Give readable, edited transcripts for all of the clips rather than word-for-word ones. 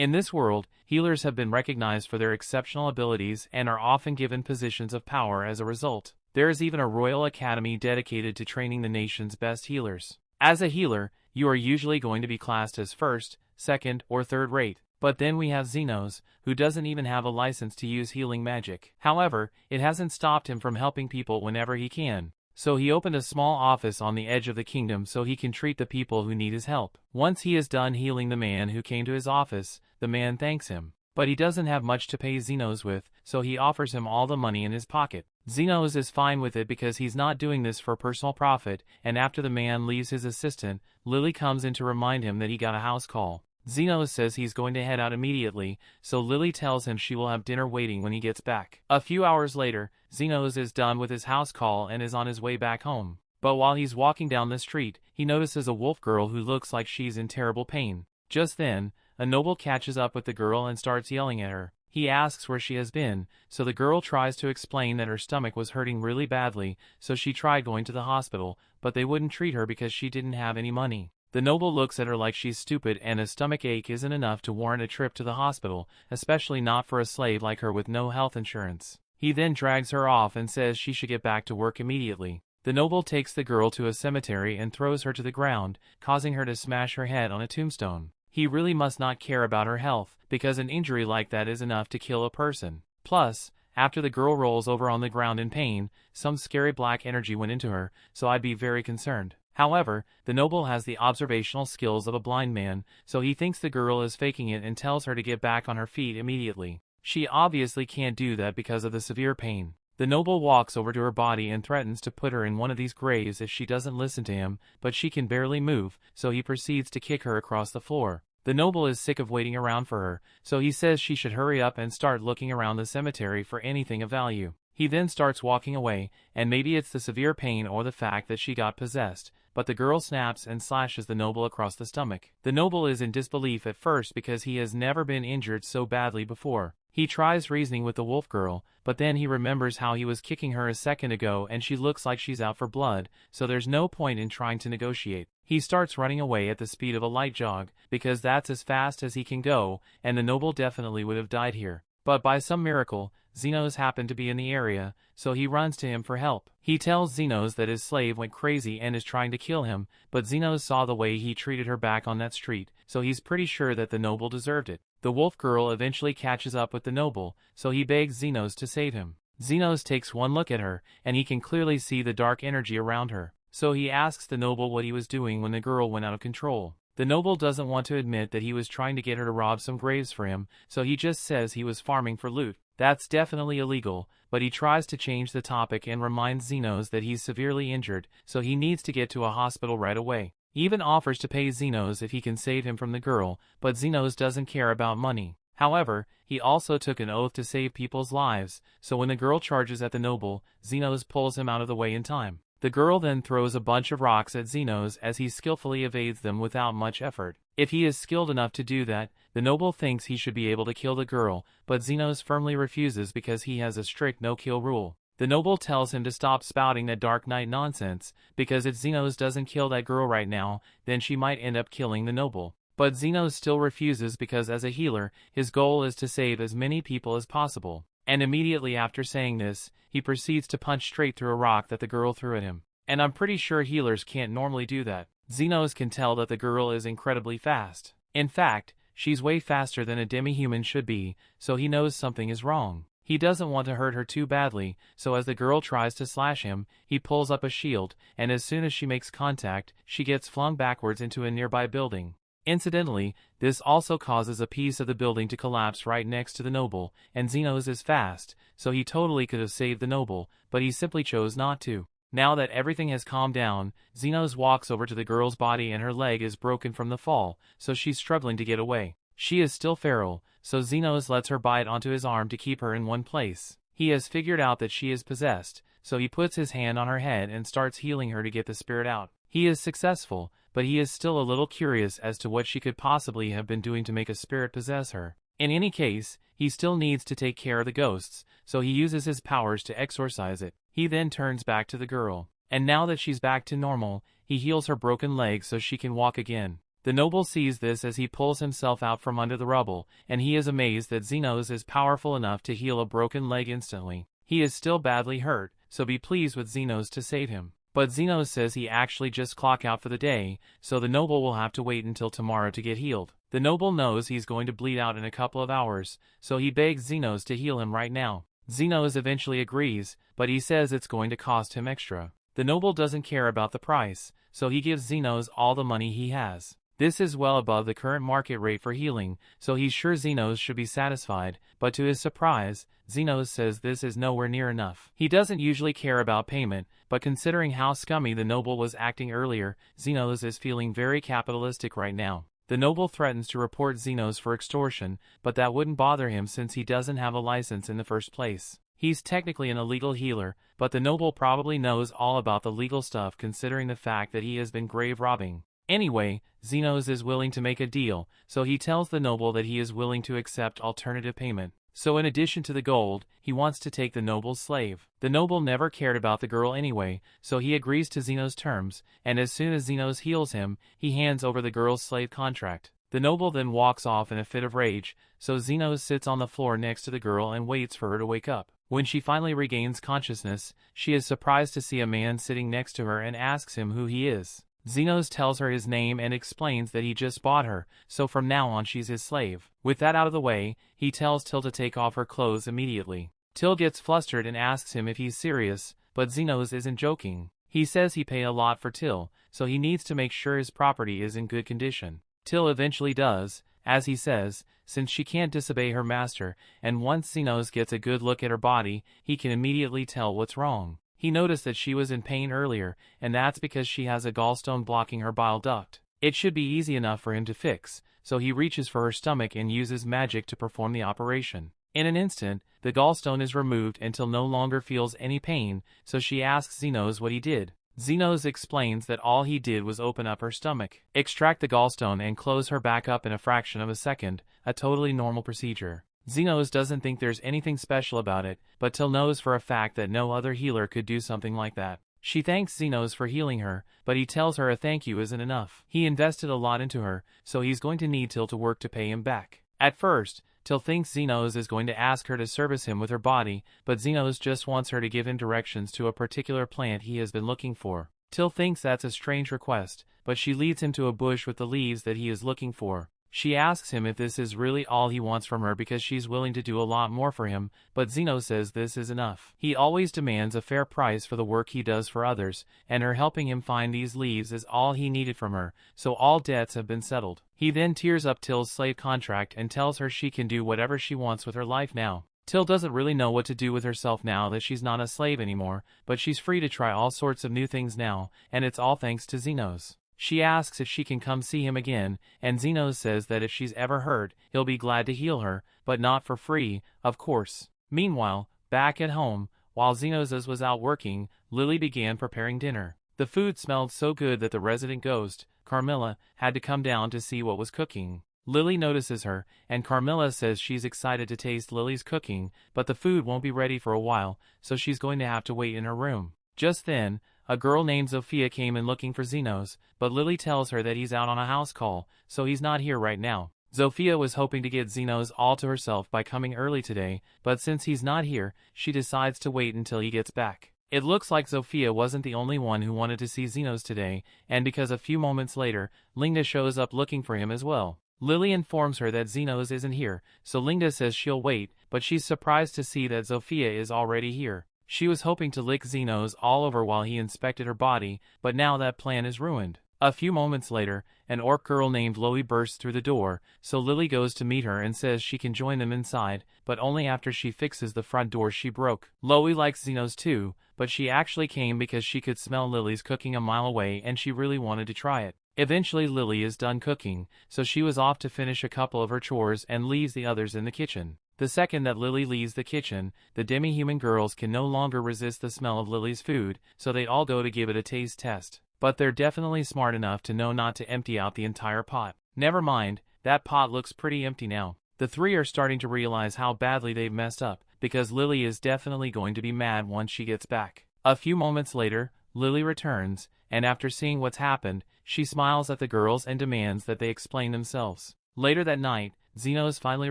In this world, healers have been recognized for their exceptional abilities and are often given positions of power as a result. There is even a royal academy dedicated to training the nation's best healers. As a healer, you are usually going to be classed as first, second, or third rate. But then we have Zenos, who doesn't even have a license to use healing magic. However, it hasn't stopped him from helping people whenever he can. So he opened a small office on the edge of the kingdom so he can treat the people who need his help. Once he is done healing the man who came to his office, the man thanks him. But he doesn't have much to pay Zenos with, so he offers him all the money in his pocket. Zenos is fine with it because he's not doing this for personal profit, and after the man leaves his assistant, Lily comes in to remind him that he got a house call. Zenos says he's going to head out immediately, so Lily tells him she will have dinner waiting when he gets back. A few hours later, Zenos is done with his house call and is on his way back home. But while he's walking down the street, he notices a wolf girl who looks like she's in terrible pain. Just then, a noble catches up with the girl and starts yelling at her. He asks where she has been, so the girl tries to explain that her stomach was hurting really badly, so she tried going to the hospital, but they wouldn't treat her because she didn't have any money. The noble looks at her like she's stupid and a stomach ache isn't enough to warrant a trip to the hospital, especially not for a slave like her with no health insurance. He then drags her off and says she should get back to work immediately. The noble takes the girl to a cemetery and throws her to the ground, causing her to smash her head on a tombstone. He really must not care about her health, because an injury like that is enough to kill a person. Plus, after the girl rolls over on the ground in pain, some scary black energy went into her, so I'd be very concerned. However, the noble has the observational skills of a blind man, so he thinks the girl is faking it and tells her to get back on her feet immediately. She obviously can't do that because of the severe pain. The noble walks over to her body and threatens to put her in one of these graves if she doesn't listen to him, but she can barely move, so he proceeds to kick her across the floor. The noble is sick of waiting around for her, so he says she should hurry up and start looking around the cemetery for anything of value. He then starts walking away, and maybe it's the severe pain or the fact that she got possessed, but the girl snaps and slashes the noble across the stomach. The noble is in disbelief at first because he has never been injured so badly before. He tries reasoning with the wolf girl, but then he remembers how he was kicking her a second ago and she looks like she's out for blood, so there's no point in trying to negotiate. He starts running away at the speed of a light jog, because that's as fast as he can go, and the noble definitely would have died here. But by some miracle, Zenos happened to be in the area, so he runs to him for help. He tells Zenos that his slave went crazy and is trying to kill him, but Zenos saw the way he treated her back on that street, so he's pretty sure that the noble deserved it. The wolf girl eventually catches up with the noble, so he begs Zenos to save him. Zenos takes one look at her, and he can clearly see the dark energy around her, so he asks the noble what he was doing when the girl went out of control. The noble doesn't want to admit that he was trying to get her to rob some graves for him, so he just says he was farming for loot. That's definitely illegal, but he tries to change the topic and reminds Zenos that he's severely injured, so he needs to get to a hospital right away. He even offers to pay Zenos if he can save him from the girl, but Zenos doesn't care about money. However, he also took an oath to save people's lives, so when the girl charges at the noble, Zenos pulls him out of the way in time. The girl then throws a bunch of rocks at Zenos as he skillfully evades them without much effort. If he is skilled enough to do that, the noble thinks he should be able to kill the girl, but Zenos firmly refuses because he has a strict no-kill rule. The noble tells him to stop spouting that Dark Knight nonsense, because if Zenos doesn't kill that girl right now, then she might end up killing the noble. But Zenos still refuses because as a healer, his goal is to save as many people as possible. And immediately after saying this, he proceeds to punch straight through a rock that the girl threw at him. And I'm pretty sure healers can't normally do that. Zenos can tell that the girl is incredibly fast. In fact, she's way faster than a demi-human should be, so he knows something is wrong. He doesn't want to hurt her too badly, so as the girl tries to slash him, he pulls up a shield, and as soon as she makes contact, she gets flung backwards into a nearby building. Incidentally, this also causes a piece of the building to collapse right next to the noble, and Zenos is fast, so he totally could have saved the noble, but he simply chose not to. Now that everything has calmed down, Zenos walks over to the girl's body and her leg is broken from the fall, so she's struggling to get away. She is still feral, so Zenos lets her bite onto his arm to keep her in one place. He has figured out that she is possessed, so he puts his hand on her head and starts healing her to get the spirit out. He is successful, but he is still a little curious as to what she could possibly have been doing to make a spirit possess her. In any case, he still needs to take care of the ghosts, so he uses his powers to exorcise it. He then turns back to the girl, and now that she's back to normal, he heals her broken leg so she can walk again. The noble sees this as he pulls himself out from under the rubble, and he is amazed that Zenos is powerful enough to heal a broken leg instantly. He is still badly hurt, so be pleased with Zenos to save him. But Zenos says he actually just clocked out for the day, so the noble will have to wait until tomorrow to get healed. The noble knows he's going to bleed out in a couple of hours, so he begs Zenos to heal him right now. Zenos eventually agrees, but he says it's going to cost him extra. The noble doesn't care about the price, so he gives Zenos all the money he has. This is well above the current market rate for healing, so he's sure Zenos should be satisfied, but to his surprise, Zenos says this is nowhere near enough. He doesn't usually care about payment, but considering how scummy the noble was acting earlier, Zenos is feeling very capitalistic right now. The noble threatens to report Zenos for extortion, but that wouldn't bother him since he doesn't have a license in the first place. He's technically an illegal healer, but the noble probably knows all about the legal stuff considering the fact that he has been grave robbing. Anyway, Zenos is willing to make a deal, so he tells the noble that he is willing to accept alternative payment. So in addition to the gold, he wants to take the noble's slave. The noble never cared about the girl anyway, so he agrees to Zenos' terms, and as soon as Zenos heals him, he hands over the girl's slave contract. The noble then walks off in a fit of rage, so Zenos sits on the floor next to the girl and waits for her to wake up. When she finally regains consciousness, she is surprised to see a man sitting next to her and asks him who he is. Zenos tells her his name and explains that he just bought her, so from now on she's his slave. With that out of the way, he tells Till to take off her clothes immediately. Till gets flustered and asks him if he's serious, but Zenos isn't joking. He says he paid a lot for Till, so he needs to make sure his property is in good condition. Till eventually does, as he says, since she can't disobey her master, and once Zenos gets a good look at her body, he can immediately tell what's wrong. He noticed that she was in pain earlier, and that's because she has a gallstone blocking her bile duct. It should be easy enough for him to fix, so he reaches for her stomach and uses magic to perform the operation. In an instant, the gallstone is removed and Till no longer feels any pain, so she asks Zenos what he did. Zenos explains that all he did was open up her stomach, extract the gallstone and close her back up in a fraction of a second, a totally normal procedure. Zenos doesn't think there's anything special about it, but Till knows for a fact that no other healer could do something like that. She thanks Zenos for healing her, but he tells her a thank you isn't enough. He invested a lot into her, so he's going to need Till to work to pay him back. At first, Till thinks Zenos is going to ask her to service him with her body, but Zenos just wants her to give him directions to a particular plant he has been looking for. Till thinks that's a strange request, but she leads him to a bush with the leaves that he is looking for. She asks him if this is really all he wants from her because she's willing to do a lot more for him, but Zenos says this is enough. He always demands a fair price for the work he does for others, and her helping him find these leaves is all he needed from her, so all debts have been settled. He then tears up Till's slave contract and tells her she can do whatever she wants with her life now. Till doesn't really know what to do with herself now that she's not a slave anymore, but she's free to try all sorts of new things now, and it's all thanks to Zenos. She asks if she can come see him again, and Zenos says that if she's ever hurt, he'll be glad to heal her, but not for free, of course. Meanwhile, back at home, while Zenos was out working, Lily began preparing dinner. The food smelled so good that the resident ghost, Carmilla, had to come down to see what was cooking. Lily notices her, and Carmilla says she's excited to taste Lily's cooking, but the food won't be ready for a while, so she's going to have to wait in her room. Just then, a girl named Zofia came in looking for Zenos, but Lily tells her that he's out on a house call, so he's not here right now. Zofia was hoping to get Zenos all to herself by coming early today, but since he's not here, she decides to wait until he gets back. It looks like Zofia wasn't the only one who wanted to see Zenos today, and because a few moments later, Linda shows up looking for him as well. Lily informs her that Zenos isn't here, so Linda says she'll wait, but she's surprised to see that Zofia is already here. She was hoping to lick Zenos all over while he inspected her body, but now that plan is ruined. A few moments later, an orc girl named Loey bursts through the door, so Lily goes to meet her and says she can join them inside, but only after she fixes the front door she broke. Loey likes Zenos too, but she actually came because she could smell Lily's cooking a mile away and she really wanted to try it. Eventually Lily is done cooking, so she was off to finish a couple of her chores and leaves the others in the kitchen. The second that Lily leaves the kitchen, the demi-human girls can no longer resist the smell of Lily's food, so they all go to give it a taste test. But they're definitely smart enough to know not to empty out the entire pot. Never mind, that pot looks pretty empty now. The three are starting to realize how badly they've messed up, because Lily is definitely going to be mad once she gets back. A few moments later, Lily returns, and after seeing what's happened, she smiles at the girls and demands that they explain themselves. Later that night, Zenos finally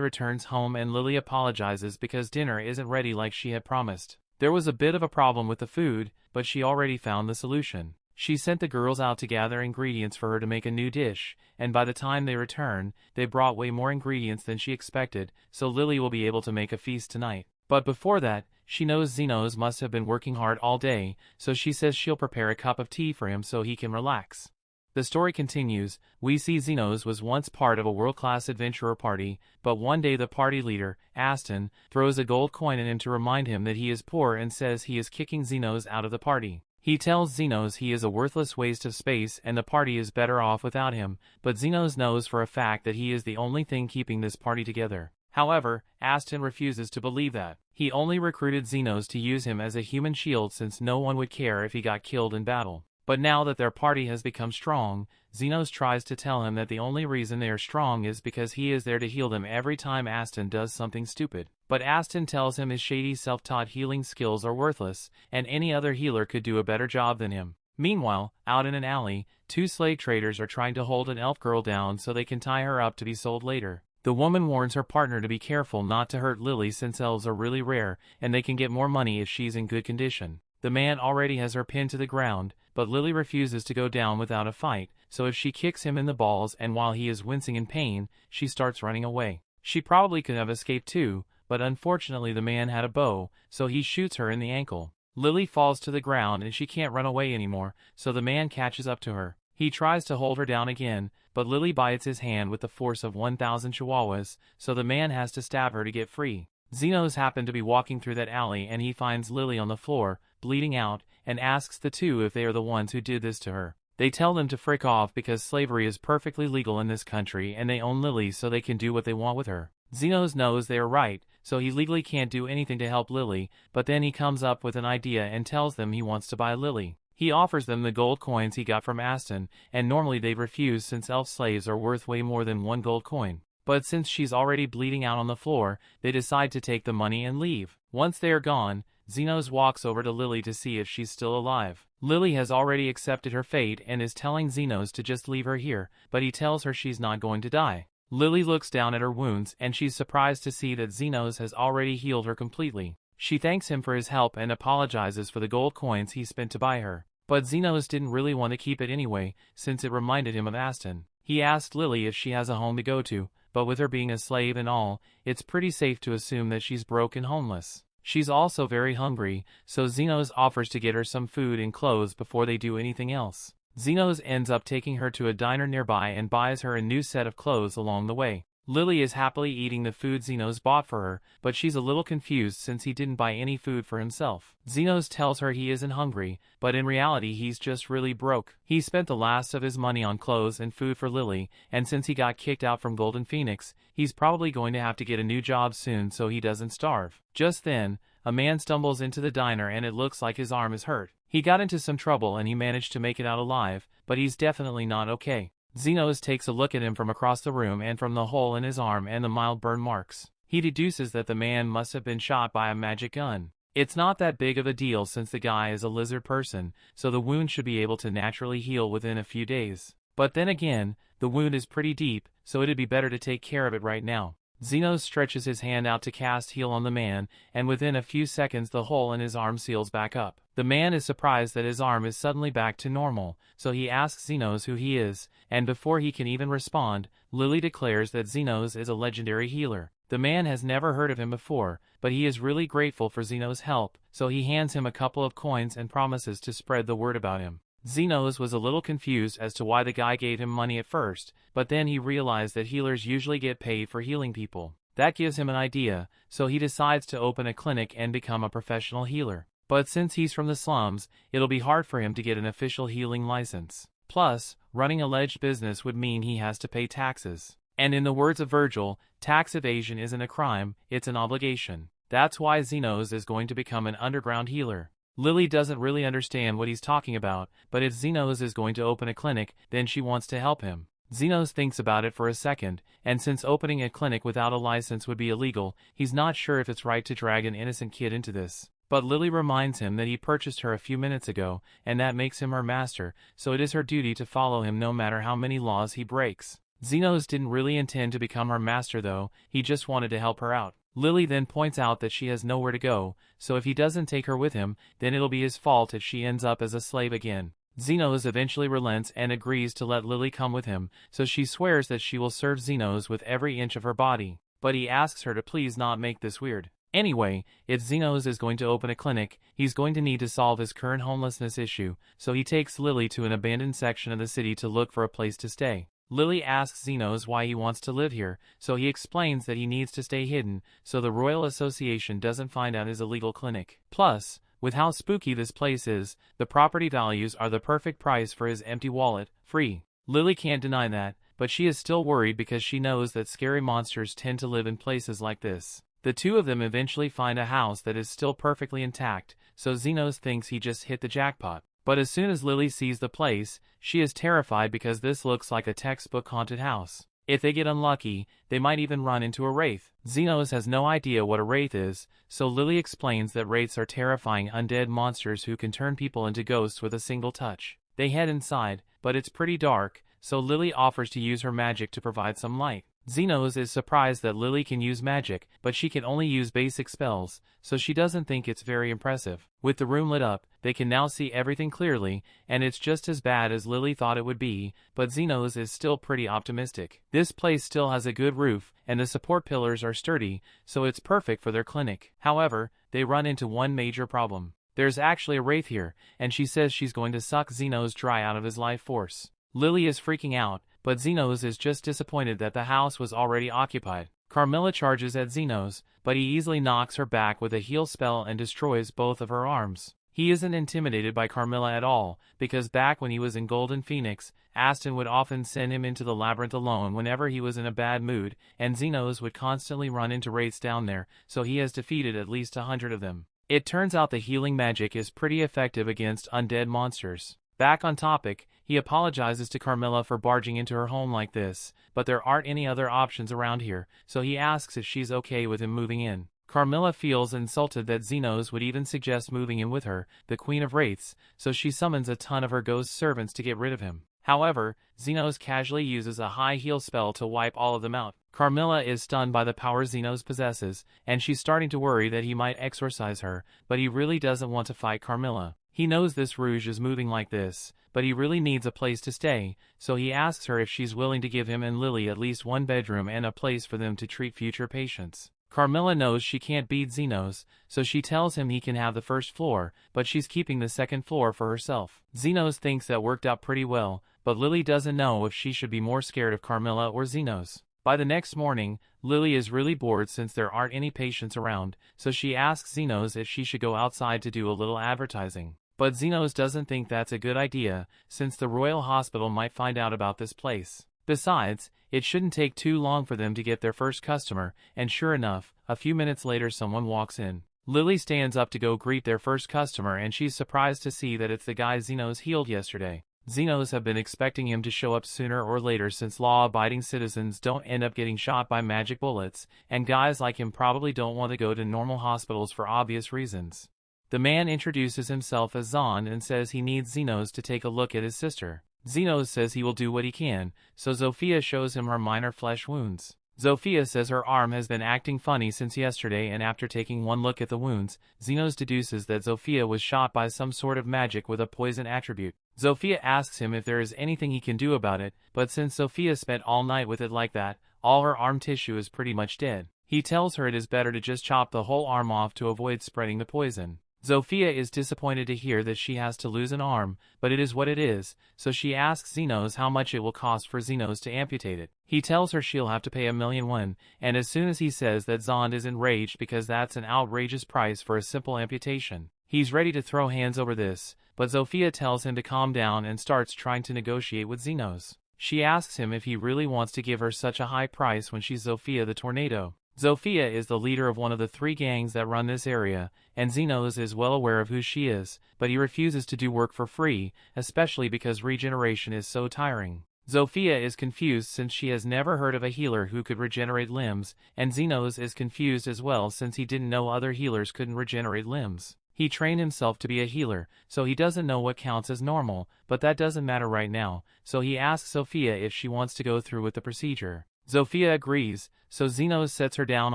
returns home and Lily apologizes because dinner isn't ready like she had promised. There was a bit of a problem with the food, but she already found the solution. She sent the girls out to gather ingredients for her to make a new dish, and by the time they return, they brought way more ingredients than she expected, so Lily will be able to make a feast tonight. But before that, she knows Zenos must have been working hard all day, so she says she'll prepare a cup of tea for him so he can relax. The story continues. We see Zenos was once part of a world-class adventurer party, but one day the party leader, Aston, throws a gold coin at him to remind him that he is poor and says he is kicking Zenos out of the party. He tells Zenos he is a worthless waste of space and the party is better off without him, but Zenos knows for a fact that he is the only thing keeping this party together. However, Aston refuses to believe that. He only recruited Zenos to use him as a human shield since no one would care if he got killed in battle. But now that their party has become strong, Zenos tries to tell him that the only reason they are strong is because he is there to heal them every time Aston does something stupid. But Aston tells him his shady self-taught healing skills are worthless, and any other healer could do a better job than him. Meanwhile, out in an alley, two slave traders are trying to hold an elf girl down so they can tie her up to be sold later. The woman warns her partner to be careful not to hurt Lily since elves are really rare, and they can get more money if she's in good condition. The man already has her pinned to the ground, but Lily refuses to go down without a fight, so if she kicks him in the balls and while he is wincing in pain, she starts running away. She probably could have escaped too, but unfortunately the man had a bow, so he shoots her in the ankle. Lily falls to the ground and she can't run away anymore, so the man catches up to her. He tries to hold her down again, but Lily bites his hand with the force of 1,000 chihuahuas, so the man has to stab her to get free. Zenos happened to be walking through that alley and he finds Lily on the floor, bleeding out, and asks the two if they are the ones who did this to her. They tell them to frick off because slavery is perfectly legal in this country and they own Lily so they can do what they want with her. Zenos knows they are right, so he legally can't do anything to help Lily, but then he comes up with an idea and tells them he wants to buy Lily. He offers them the gold coins he got from Aston, and normally they'd refuse since elf slaves are worth way more than one gold coin. But since she's already bleeding out on the floor, they decide to take the money and leave. Once they are gone, Zenos walks over to Lily to see if she's still alive. Lily has already accepted her fate and is telling Zenos to just leave her here, but he tells her she's not going to die. Lily looks down at her wounds and she's surprised to see that Zenos has already healed her completely. She thanks him for his help and apologizes for the gold coins he spent to buy her. But Zenos didn't really want to keep it anyway, since it reminded him of Aston. He asked Lily if she has a home to go to, but with her being a slave and all, it's pretty safe to assume that she's broke and homeless. She's also very hungry, so Zenos offers to get her some food and clothes before they do anything else. Zenos ends up taking her to a diner nearby and buys her a new set of clothes along the way. Lily is happily eating the food Zenos bought for her, but she's a little confused since he didn't buy any food for himself. Zenos tells her he isn't hungry, but in reality he's just really broke. He spent the last of his money on clothes and food for Lily, and since he got kicked out from Golden Phoenix, he's probably going to have to get a new job soon so he doesn't starve. Just then, a man stumbles into the diner and it looks like his arm is hurt. He got into some trouble and he managed to make it out alive, but he's definitely not okay. Zenos takes a look at him from across the room and from the hole in his arm and the mild burn marks. He deduces that the man must have been shot by a magic gun. It's not that big of a deal since the guy is a lizard person, so the wound should be able to naturally heal within a few days. But then again, the wound is pretty deep, so it'd be better to take care of it right now. Zenos stretches his hand out to cast heal on the man, and within a few seconds the hole in his arm seals back up. The man is surprised that his arm is suddenly back to normal, so he asks Zenos who he is, and before he can even respond, Lily declares that Zenos is a legendary healer. The man has never heard of him before, but he is really grateful for Zenos' help, so he hands him a couple of coins and promises to spread the word about him. Zenos was a little confused as to why the guy gave him money at first, but then he realized that healers usually get paid for healing people. That gives him an idea, so he decides to open a clinic and become a professional healer. But since he's from the slums, it'll be hard for him to get an official healing license. Plus, running a alleged business would mean he has to pay taxes. And in the words of Virgil, tax evasion isn't a crime, it's an obligation. That's why Zenos is going to become an underground healer. Lily doesn't really understand what he's talking about, but if Zenos is going to open a clinic, then she wants to help him. Zenos thinks about it for a second, and since opening a clinic without a license would be illegal, he's not sure if it's right to drag an innocent kid into this. But Lily reminds him that he purchased her a few minutes ago, and that makes him her master, so it is her duty to follow him no matter how many laws he breaks. Zenos didn't really intend to become her master though, he just wanted to help her out. Lily then points out that she has nowhere to go, so if he doesn't take her with him, then it'll be his fault if she ends up as a slave again. Zenos eventually relents and agrees to let Lily come with him, so she swears that she will serve Zenos with every inch of her body. But he asks her to please not make this weird. Anyway, if Zenos is going to open a clinic, he's going to need to solve his current homelessness issue, so he takes Lily to an abandoned section of the city to look for a place to stay. Lily asks Zenos why he wants to live here, so he explains that he needs to stay hidden, so the Royal Association doesn't find out his illegal clinic. Plus, with how spooky this place is, the property values are the perfect price for his empty wallet, free. Lily can't deny that, but she is still worried because she knows that scary monsters tend to live in places like this. The two of them eventually find a house that is still perfectly intact, so Zenos thinks he just hit the jackpot. But as soon as Lily sees the place, she is terrified because this looks like a textbook haunted house. If they get unlucky, they might even run into a wraith. Zenos has no idea what a wraith is, so Lily explains that wraiths are terrifying undead monsters who can turn people into ghosts with a single touch. They head inside, but it's pretty dark, so Lily offers to use her magic to provide some light. Zenos is surprised that Lily can use magic, but she can only use basic spells, so she doesn't think it's very impressive. With the room lit up, they can now see everything clearly, and it's just as bad as Lily thought it would be, but Zenos is still pretty optimistic. This place still has a good roof, and the support pillars are sturdy, so it's perfect for their clinic. However, they run into one major problem. There's actually a wraith here, and she says she's going to suck Zenos dry out of his life force. Lily is freaking out, but Zenos is just disappointed that the house was already occupied. Carmilla charges at Zenos, but he easily knocks her back with a heal spell and destroys both of her arms. He isn't intimidated by Carmilla at all, because back when he was in Golden Phoenix, Aston would often send him into the labyrinth alone whenever he was in a bad mood, and Zenos would constantly run into wraiths down there, so he has defeated at least 100 of them. It turns out the healing magic is pretty effective against undead monsters. Back on topic, he apologizes to Carmilla for barging into her home like this, but there aren't any other options around here, so he asks if she's okay with him moving in. Carmilla feels insulted that Zenos would even suggest moving in with her, the Queen of Wraiths, so she summons a ton of her ghost servants to get rid of him. However, Zenos casually uses a high heal spell to wipe all of them out. Carmilla is stunned by the power Zenos possesses, and she's starting to worry that he might exorcise her, but he really doesn't want to fight Carmilla. He knows this Rouge is moving like this, but he really needs a place to stay, so he asks her if she's willing to give him and Lily at least one bedroom and a place for them to treat future patients. Carmilla knows she can't beat Zenos, so she tells him he can have the first floor, but she's keeping the second floor for herself. Zenos thinks that worked out pretty well, but Lily doesn't know if she should be more scared of Carmilla or Zenos. By the next morning, Lily is really bored since there aren't any patients around, so she asks Zenos if she should go outside to do a little advertising. But Zenos doesn't think that's a good idea, since the Royal Hospital might find out about this place. Besides, it shouldn't take too long for them to get their first customer, and sure enough, a few minutes later someone walks in. Lily stands up to go greet their first customer and she's surprised to see that it's the guy Zenos healed yesterday. Zenos have been expecting him to show up sooner or later since law-abiding citizens don't end up getting shot by magic bullets, and guys like him probably don't want to go to normal hospitals for obvious reasons. The man introduces himself as Zon and says he needs Zenos to take a look at his sister. Zenos says he will do what he can, so Zofia shows him her minor flesh wounds. Zofia says her arm has been acting funny since yesterday, and after taking one look at the wounds, Zenos deduces that Zofia was shot by some sort of magic with a poison attribute. Zofia asks him if there is anything he can do about it, but since Zofia spent all night with it like that, all her arm tissue is pretty much dead. He tells her it is better to just chop the whole arm off to avoid spreading the poison. Zofia is disappointed to hear that she has to lose an arm, but it is what it is, so she asks Zenos how much it will cost for Zenos to amputate it. He tells her she'll have to pay 1,000,000, and as soon as he says that, Zond is enraged because that's an outrageous price for a simple amputation. He's ready to throw hands over this, but Zofia tells him to calm down and starts trying to negotiate with Zenos. She asks him if he really wants to give her such a high price when she's Zofia the Tornado. Zofia is the leader of one of the 3 gangs that run this area, and Zenos is well aware of who she is, but he refuses to do work for free, especially because regeneration is so tiring. Zofia is confused since she has never heard of a healer who could regenerate limbs, and Zenos is confused as well since he didn't know other healers couldn't regenerate limbs. He trained himself to be a healer, so he doesn't know what counts as normal, but that doesn't matter right now, so he asks Zofia if she wants to go through with the procedure. Zofia agrees, so Zenos sets her down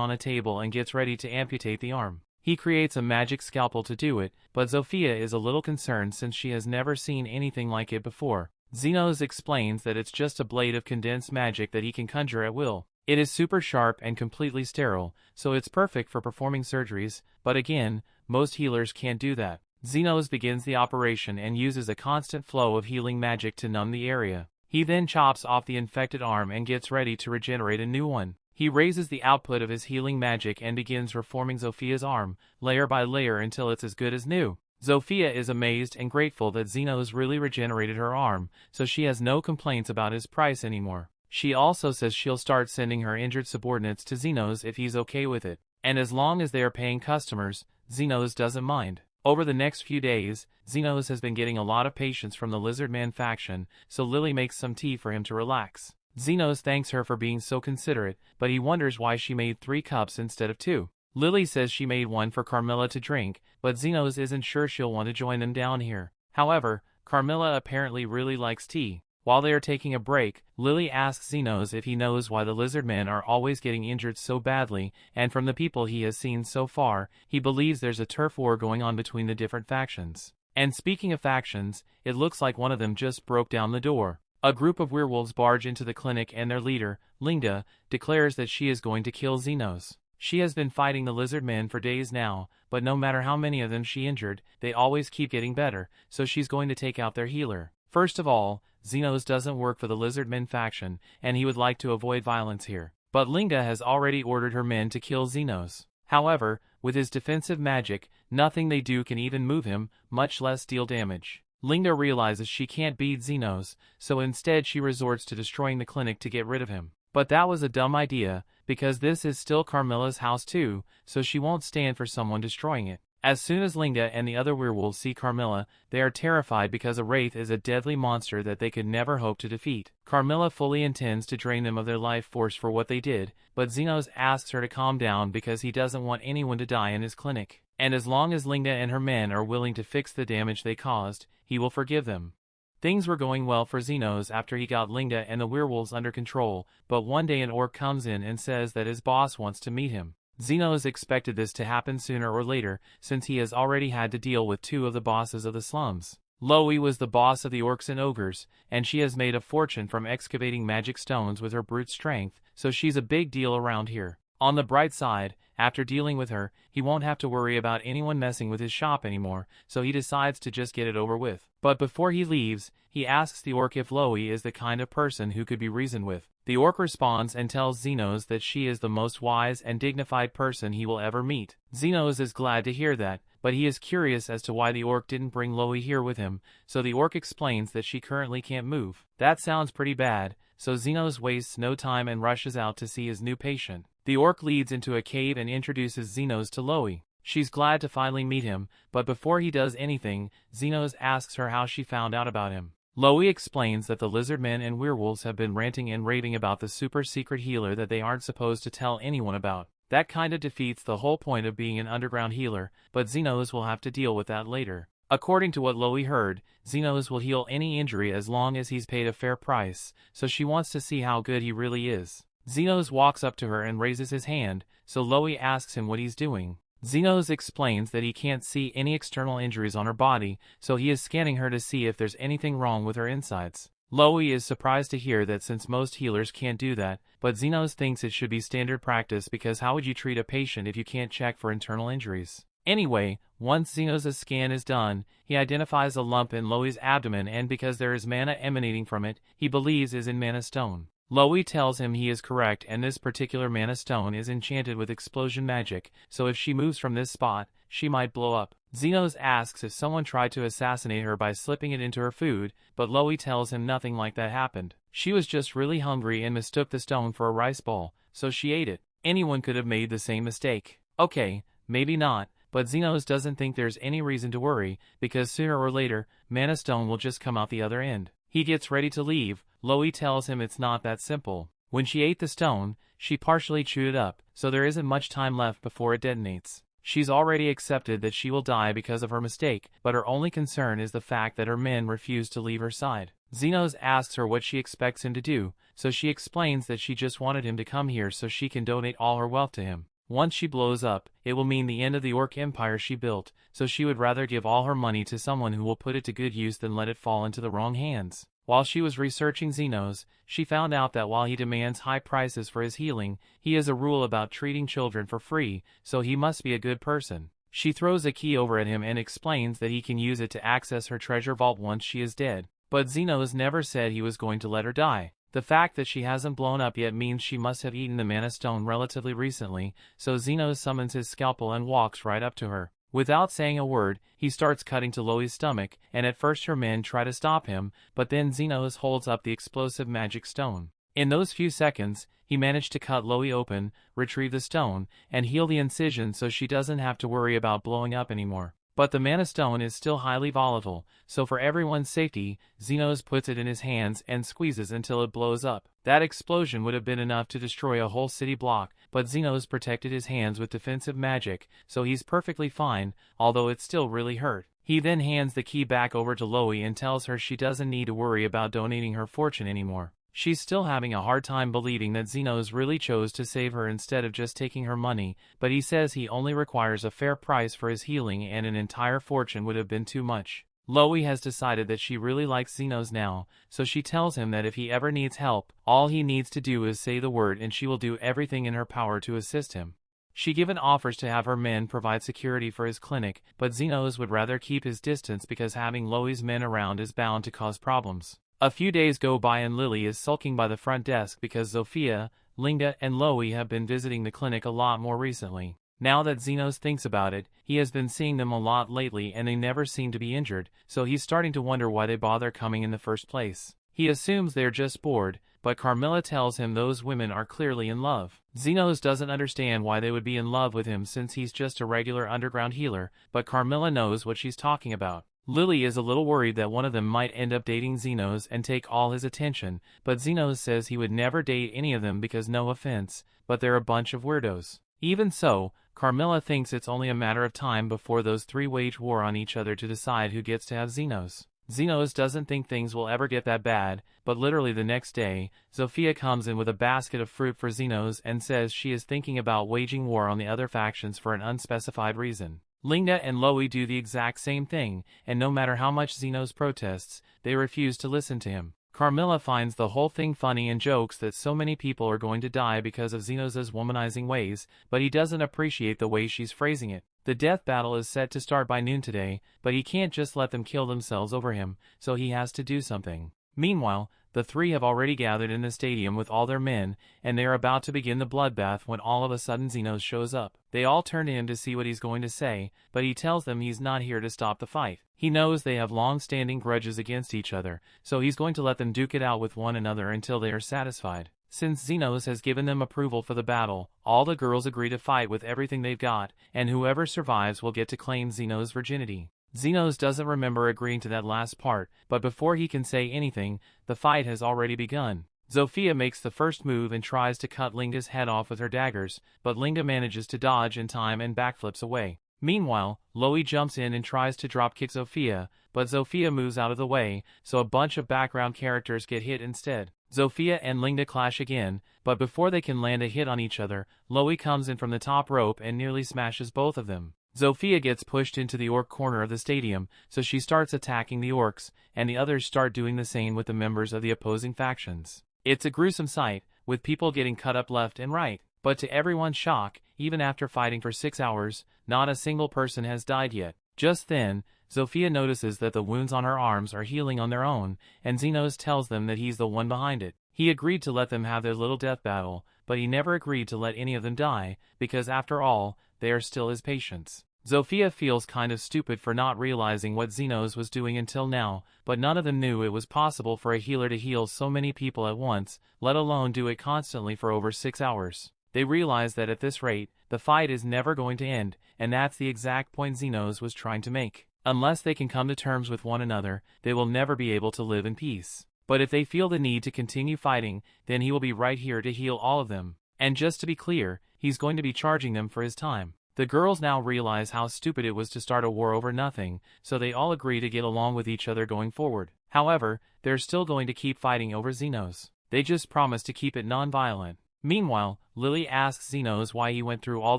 on a table and gets ready to amputate the arm. He creates a magic scalpel to do it, but Zofia is a little concerned since she has never seen anything like it before. Zenos explains that it's just a blade of condensed magic that he can conjure at will. It is super sharp and completely sterile, so it's perfect for performing surgeries, but again, most healers can't do that. Zenos begins the operation and uses a constant flow of healing magic to numb the area. He then chops off the infected arm and gets ready to regenerate a new one. He raises the output of his healing magic and begins reforming Zofia's arm, layer by layer until it's as good as new. Zofia is amazed and grateful that Zenos really regenerated her arm, so she has no complaints about his price anymore. She also says she'll start sending her injured subordinates to Zenos if he's okay with it, and as long as they are paying customers, Zenos doesn't mind. Over the next few days, Zenos has been getting a lot of patience from the Lizardman faction, so Lily makes some tea for him to relax. Zenos thanks her for being so considerate, but he wonders why she made 3 cups instead of 2. Lily says she made one for Carmilla to drink, but Zenos isn't sure she'll want to join them down here. However, Carmilla apparently really likes tea. While they are taking a break, Lily asks Zenos if he knows why the Lizardmen are always getting injured so badly, and from the people he has seen so far, he believes there's a turf war going on between the different factions. And speaking of factions, it looks like one of them just broke down the door. A group of werewolves barge into the clinic and their leader, Linda, declares that she is going to kill Zenos. She has been fighting the Lizardmen for days now, but no matter how many of them she injured, they always keep getting better, so she's going to take out their healer. First of all, Zenos doesn't work for the Lizardmen faction, and he would like to avoid violence here. But Linda has already ordered her men to kill Zenos. However, with his defensive magic, nothing they do can even move him, much less deal damage. Linda realizes she can't beat Zenos, so instead she resorts to destroying the clinic to get rid of him. But that was a dumb idea, because this is still Carmilla's house too, so she won't stand for someone destroying it. As soon as Linda and the other werewolves see Carmilla, they are terrified because a wraith is a deadly monster that they could never hope to defeat. Carmilla fully intends to drain them of their life force for what they did, but Zenos asks her to calm down because he doesn't want anyone to die in his clinic. And as long as Linda and her men are willing to fix the damage they caused, he will forgive them. Things were going well for Zenos after he got Linda and the werewolves under control, but one day an orc comes in and says that his boss wants to meet him. Zenos expected this to happen sooner or later, since he has already had to deal with 2 of the bosses of the slums. Loey was the boss of the orcs and ogres, and she has made a fortune from excavating magic stones with her brute strength, so she's a big deal around here. On the bright side, after dealing with her, he won't have to worry about anyone messing with his shop anymore, so he decides to just get it over with. But before he leaves, he asks the orc if Loey is the kind of person who could be reasoned with. The orc responds and tells Zenos that she is the most wise and dignified person he will ever meet. Zenos is glad to hear that, but he is curious as to why the orc didn't bring Loey here with him, so the orc explains that she currently can't move. That sounds pretty bad, so Zenos wastes no time and rushes out to see his new patient. The orc leads into a cave and introduces Zenos to Loey. She's glad to finally meet him, but before he does anything, Zenos asks her how she found out about him. Loey explains that the Lizardmen and werewolves have been ranting and raving about the super secret healer that they aren't supposed to tell anyone about. That kinda defeats the whole point of being an underground healer, but Zenos will have to deal with that later. According to what Loey heard, Zenos will heal any injury as long as he's paid a fair price, so she wants to see how good he really is. Zenos walks up to her and raises his hand, so Loey asks him what he's doing. Zenos explains that he can't see any external injuries on her body, so he is scanning her to see if there's anything wrong with her insides. Loey is surprised to hear that since most healers can't do that, but Zenos thinks it should be standard practice because how would you treat a patient if you can't check for internal injuries? Anyway, once Zenos' scan is done, he identifies a lump in Loey's abdomen and because there is mana emanating from it, he believes is in mana stone. Loey tells him he is correct and this particular mana stone is enchanted with explosion magic, so if she moves from this spot, she might blow up. Zenos asks if someone tried to assassinate her by slipping it into her food, but Loey tells him nothing like that happened. She was just really hungry and mistook the stone for a rice ball, so she ate it. Anyone could have made the same mistake. Okay, maybe not, but Zenos doesn't think there's any reason to worry, because sooner or later, mana stone will just come out the other end. He gets ready to leave. Loey tells him it's not that simple. When she ate the stone, she partially chewed it up, so there isn't much time left before it detonates. She's already accepted that she will die because of her mistake, but her only concern is the fact that her men refuse to leave her side. Zenos asks her what she expects him to do, so she explains that she just wanted him to come here so she can donate all her wealth to him. Once she blows up, it will mean the end of the Orc Empire she built, so she would rather give all her money to someone who will put it to good use than let it fall into the wrong hands. While she was researching Zenos, she found out that while he demands high prices for his healing, he has a rule about treating children for free, so he must be a good person. She throws a key over at him and explains that he can use it to access her treasure vault once she is dead. But Zenos never said he was going to let her die. The fact that she hasn't blown up yet means she must have eaten the mana stone relatively recently, so Zenos summons his scalpel and walks right up to her. Without saying a word, he starts cutting to Loey's stomach, and at first her men try to stop him, but then Zenos holds up the explosive magic stone. In those few seconds, he managed to cut Loey open, retrieve the stone, and heal the incision so she doesn't have to worry about blowing up anymore. But the mana stone is still highly volatile, so for everyone's safety, Zenos puts it in his hands and squeezes until it blows up. That explosion would have been enough to destroy a whole city block, but Zenos protected his hands with defensive magic, so he's perfectly fine, although it still really hurt. He then hands the key back over to Loey and tells her she doesn't need to worry about donating her fortune anymore. She's still having a hard time believing that Zenos really chose to save her instead of just taking her money, but he says he only requires a fair price for his healing and an entire fortune would have been too much. Loey has decided that she really likes Zenos now, so she tells him that if he ever needs help, all he needs to do is say the word and she will do everything in her power to assist him. She even offers to have her men provide security for his clinic, but Zenos would rather keep his distance because having Loey's men around is bound to cause problems. A few days go by and Lily is sulking by the front desk because Zofia, Linda, and Loey have been visiting the clinic a lot more recently. Now that Zenos thinks about it, he has been seeing them a lot lately and they never seem to be injured, so he's starting to wonder why they bother coming in the first place. He assumes they're just bored, but Carmilla tells him those women are clearly in love. Zenos doesn't understand why they would be in love with him since he's just a regular underground healer, but Carmilla knows what she's talking about. Lily is a little worried that one of them might end up dating Zenos and take all his attention, but Zenos says he would never date any of them because no offense, but they're a bunch of weirdos. Even so, Carmilla thinks it's only a matter of time before those three wage war on each other to decide who gets to have Zenos. Zenos doesn't think things will ever get that bad, but literally the next day, Zofia comes in with a basket of fruit for Zenos and says she is thinking about waging war on the other factions for an unspecified reason. Linda and Loey do the exact same thing, and no matter how much Zenos protests, they refuse to listen to him. Carmilla finds the whole thing funny and jokes that so many people are going to die because of Zenos' womanizing ways, but he doesn't appreciate the way she's phrasing it. The death battle is set to start by noon today, but he can't just let them kill themselves over him, so he has to do something. Meanwhile, the three have already gathered in the stadium with all their men, and they are about to begin the bloodbath when all of a sudden Zenos shows up. They all turn to him to see what he's going to say, but he tells them he's not here to stop the fight. He knows they have long-standing grudges against each other, so he's going to let them duke it out with one another until they are satisfied. Since Zenos has given them approval for the battle, all the girls agree to fight with everything they've got, and whoever survives will get to claim Zenos' virginity. Zenos doesn't remember agreeing to that last part, but before he can say anything, the fight has already begun. Zofia makes the first move and tries to cut Linda's head off with her daggers, but Linda manages to dodge in time and backflips away. Meanwhile, Loey jumps in and tries to dropkick Zofia, but Zofia moves out of the way, so a bunch of background characters get hit instead. Zofia and Linda clash again, but before they can land a hit on each other, Loey comes in from the top rope and nearly smashes both of them. Zofia gets pushed into the orc corner of the stadium, so she starts attacking the orcs, and the others start doing the same with the members of the opposing factions. It's a gruesome sight, with people getting cut up left and right, but to everyone's shock, even after fighting for 6 hours, not a single person has died yet. Just then, Zofia notices that the wounds on her arms are healing on their own, and Zenos tells them that he's the one behind it. He agreed to let them have their little death battle, but he never agreed to let any of them die, because after all, they are still his patients. Zofia feels kind of stupid for not realizing what Zenos was doing until now, but none of them knew it was possible for a healer to heal so many people at once, let alone do it constantly for over 6 hours. They realize that at this rate, the fight is never going to end, and that's the exact point Zenos was trying to make. Unless they can come to terms with one another, they will never be able to live in peace. But if they feel the need to continue fighting, then he will be right here to heal all of them. And just to be clear, he's going to be charging them for his time. The girls now realize how stupid it was to start a war over nothing, so they all agree to get along with each other going forward. However, they're still going to keep fighting over Zenos. They just promise to keep it non-violent. Meanwhile, Lily asks Zenos why he went through all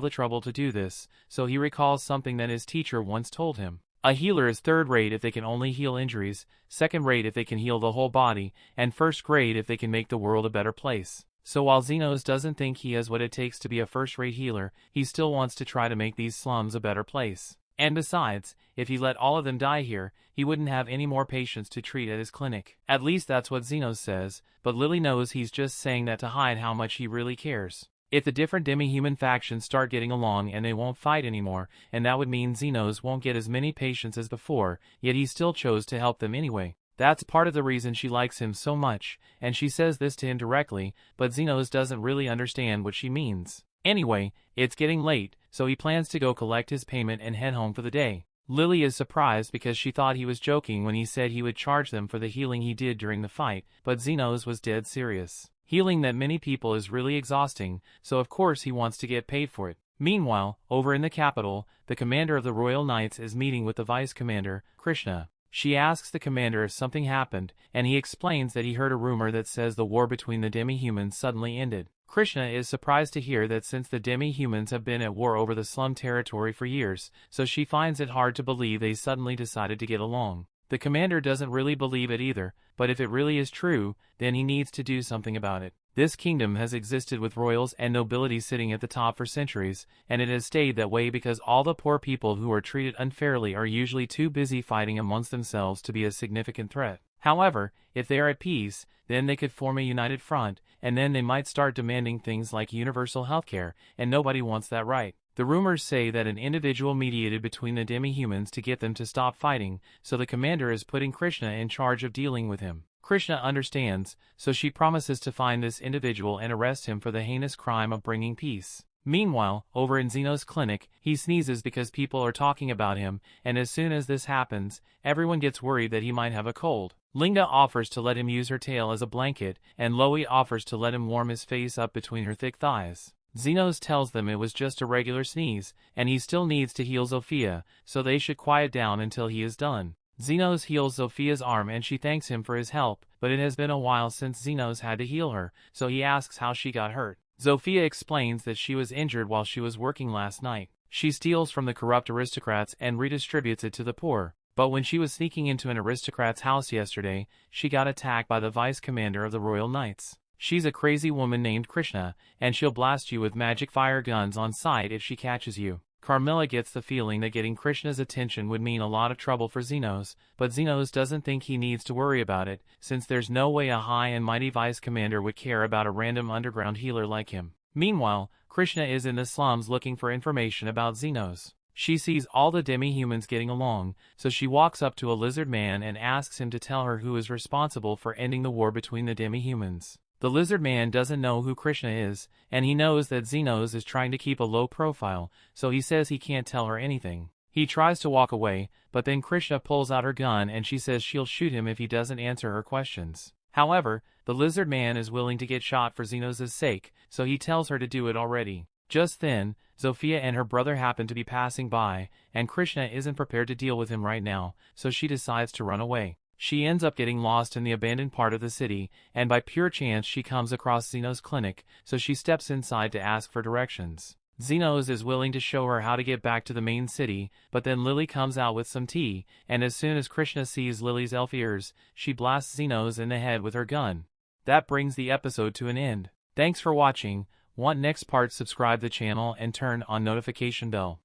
the trouble to do this, so he recalls something that his teacher once told him. A healer is third-rate if they can only heal injuries, second-rate if they can heal the whole body, and first-grade if they can make the world a better place. So while Zenos doesn't think he has what it takes to be a first-rate healer, he still wants to try to make these slums a better place. And besides, if he let all of them die here, he wouldn't have any more patients to treat at his clinic. At least that's what Zenos says, but Lily knows he's just saying that to hide how much he really cares. If the different demi-human factions start getting along and they won't fight anymore, and that would mean Zenos won't get as many patients as before, yet he still chose to help them anyway. That's part of the reason she likes him so much, and she says this to him directly, but Zenos doesn't really understand what she means. Anyway, it's getting late, so he plans to go collect his payment and head home for the day. Lily is surprised because she thought he was joking when he said he would charge them for the healing he did during the fight, but Zenos was dead serious. Healing that many people is really exhausting, so of course he wants to get paid for it. Meanwhile, over in the capital, the commander of the Royal Knights is meeting with the vice commander, Krishna. She asks the commander if something happened, and he explains that he heard a rumor that says the war between the demi-humans suddenly ended. Krishna is surprised to hear that since the demi-humans have been at war over the slum territory for years, so she finds it hard to believe they suddenly decided to get along. The commander doesn't really believe it either, but if it really is true, then he needs to do something about it. This kingdom has existed with royals and nobility sitting at the top for centuries, and it has stayed that way because all the poor people who are treated unfairly are usually too busy fighting amongst themselves to be a significant threat. However, if they are at peace, then they could form a united front, and then they might start demanding things like universal healthcare, and nobody wants that, right? The rumors say that an individual mediated between the demi-humans to get them to stop fighting, so the commander is putting Krishna in charge of dealing with him. Krishna understands, so she promises to find this individual and arrest him for the heinous crime of bringing peace. Meanwhile, over in Zenos' clinic, he sneezes because people are talking about him, and as soon as this happens, everyone gets worried that he might have a cold. Linda offers to let him use her tail as a blanket, and Loie offers to let him warm his face up between her thick thighs. Zenos tells them it was just a regular sneeze, and he still needs to heal Zofia, so they should quiet down until he is done. Zenos heals Zofia's arm and she thanks him for his help, but it has been a while since Zenos had to heal her, so he asks how she got hurt. Zofia explains that she was injured while she was working last night. She steals from the corrupt aristocrats and redistributes it to the poor. But when she was sneaking into an aristocrat's house yesterday, she got attacked by the vice commander of the Royal Knights. She's a crazy woman named Krishna, and she'll blast you with magic fire guns on sight if she catches you. Carmilla gets the feeling that getting Krishna's attention would mean a lot of trouble for Zenos, but Zenos doesn't think he needs to worry about it, since there's no way a high and mighty vice commander would care about a random underground healer like him. Meanwhile, Krishna is in the slums looking for information about Zenos. She sees all the demi-humans getting along, so she walks up to a lizard man and asks him to tell her who is responsible for ending the war between the demi-humans. The lizard man doesn't know who Krishna is, and he knows that Zenos is trying to keep a low profile, so he says he can't tell her anything. He tries to walk away, but then Krishna pulls out her gun and she says she'll shoot him if he doesn't answer her questions. However, the lizard man is willing to get shot for Zenos' sake, so he tells her to do it already. Just then, Zofia and her brother happen to be passing by, and Krishna isn't prepared to deal with him right now, so she decides to run away. She ends up getting lost in the abandoned part of the city, and by pure chance she comes across Zenos' clinic, so she steps inside to ask for directions. Zenos is willing to show her how to get back to the main city, but then Lily comes out with some tea, and as soon as Krishna sees Lily's elf ears, she blasts Zenos in the head with her gun. That brings the episode to an end. Thanks for watching. Want next part? Subscribe the channel and turn on notification bell.